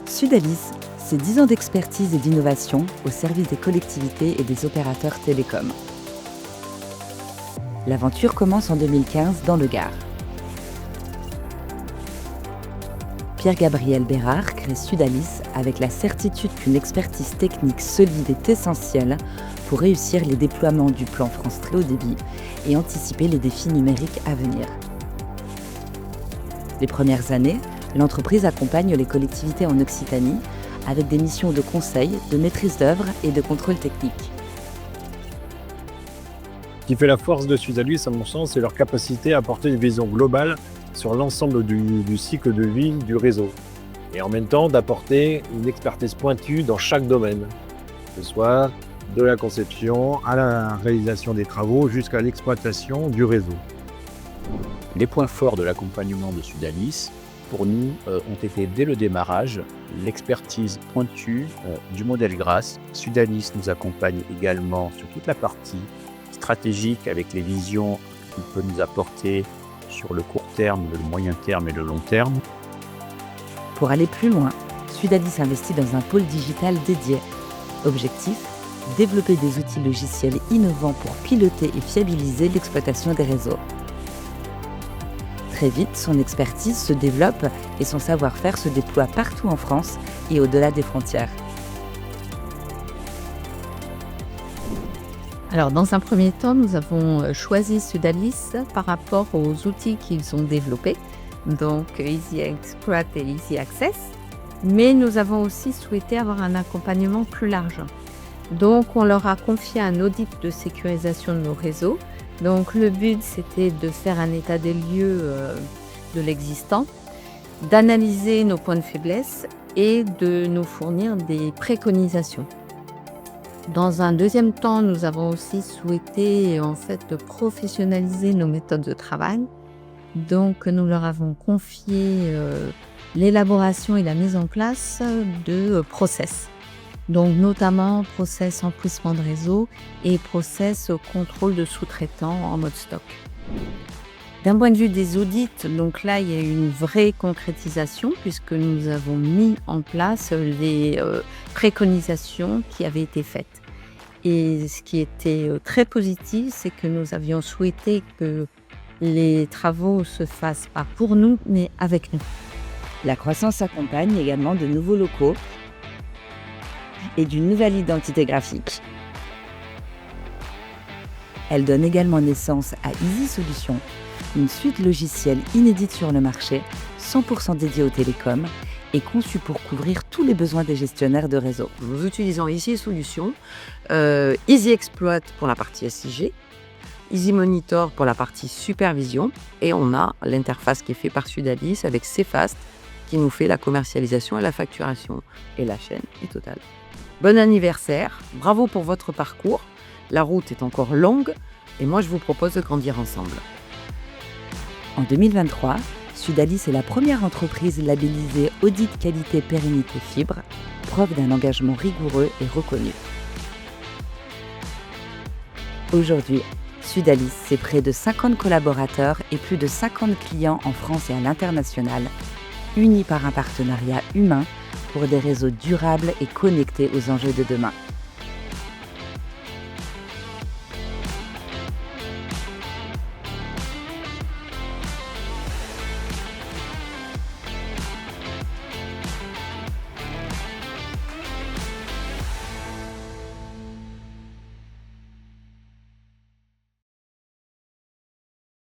Sudalis, c'est 10 ans d'expertise et d'innovation au service des collectivités et des opérateurs télécoms. L'aventure commence en 2015 dans le Gard. Pierre-Gabriel Bérard crée Sudalis avec la certitude qu'une expertise technique solide est essentielle pour réussir les déploiements du plan France Très Haut Débit et anticiper les défis numériques à venir. Les premières années, l'entreprise accompagne les collectivités en Occitanie avec des missions de conseil, de maîtrise d'œuvre et de contrôle technique. Ce qui fait la force de Sudalis, à mon sens, c'est leur capacité à apporter une vision globale sur l'ensemble du cycle de vie du réseau. Et en même temps, d'apporter une expertise pointue dans chaque domaine, que ce soit de la conception à la réalisation des travaux jusqu'à l'exploitation du réseau. Les points forts de l'accompagnement de Sudalis, pour nous, ont été dès le démarrage l'expertise pointue du modèle GRAS. Sudalis nous accompagne également sur toute la partie stratégique avec les visions qu'il peut nous apporter sur le court terme, le moyen terme et le long terme. Pour aller plus loin, Sudalis investit dans un pôle digital dédié. Objectif : développer des outils logiciels innovants pour piloter et fiabiliser l'exploitation des réseaux. Très vite, son expertise se développe et son savoir-faire se déploie partout en France et au-delà des frontières. Alors, dans un premier temps, nous avons choisi Sudalis par rapport aux outils qu'ils ont développés, donc Easy Exploit et Easy Access, mais nous avons aussi souhaité avoir un accompagnement plus large. Donc, on leur a confié un audit de sécurisation de nos réseaux. Donc, le but, c'était de faire un état des lieux de l'existant, d'analyser nos points de faiblesse et de nous fournir des préconisations. Dans un deuxième temps, nous avons aussi souhaité professionnaliser nos méthodes de travail. Donc, nous leur avons confié l'élaboration et la mise en place de process. Donc, notamment process enfouissement de réseau et process contrôle de sous-traitants en mode stock. D'un point de vue des audits, donc là, il y a eu une vraie concrétisation puisque nous avons mis en place les préconisations qui avaient été faites. Et ce qui était très positif, c'est que nous avions souhaité que les travaux se fassent pas pour nous, mais avec nous. La croissance s'accompagne également de nouveaux locaux et d'une nouvelle identité graphique. Elle donne également naissance à Easy Solutions, une suite logicielle inédite sur le marché, 100% dédiée aux télécoms et conçue pour couvrir tous les besoins des gestionnaires de réseau. Nous utilisons Easy Solutions, Easy Exploit pour la partie SIG, Easy Monitor pour la partie supervision et on a l'interface qui est faite par Sudalis avec Cfast qui nous fait la commercialisation et la facturation. Et la chaîne est totale. Bon anniversaire, bravo pour votre parcours. La route est encore longue et moi je vous propose de grandir ensemble. En 2023, Sudalis est la première entreprise labellisée Audit Qualité Pérennité Fibre, preuve d'un engagement rigoureux et reconnu. Aujourd'hui, Sudalis, c'est près de 50 collaborateurs et plus de 50 clients en France et à l'international, unis par un partenariat humain pour des réseaux durables et connectés aux enjeux de demain.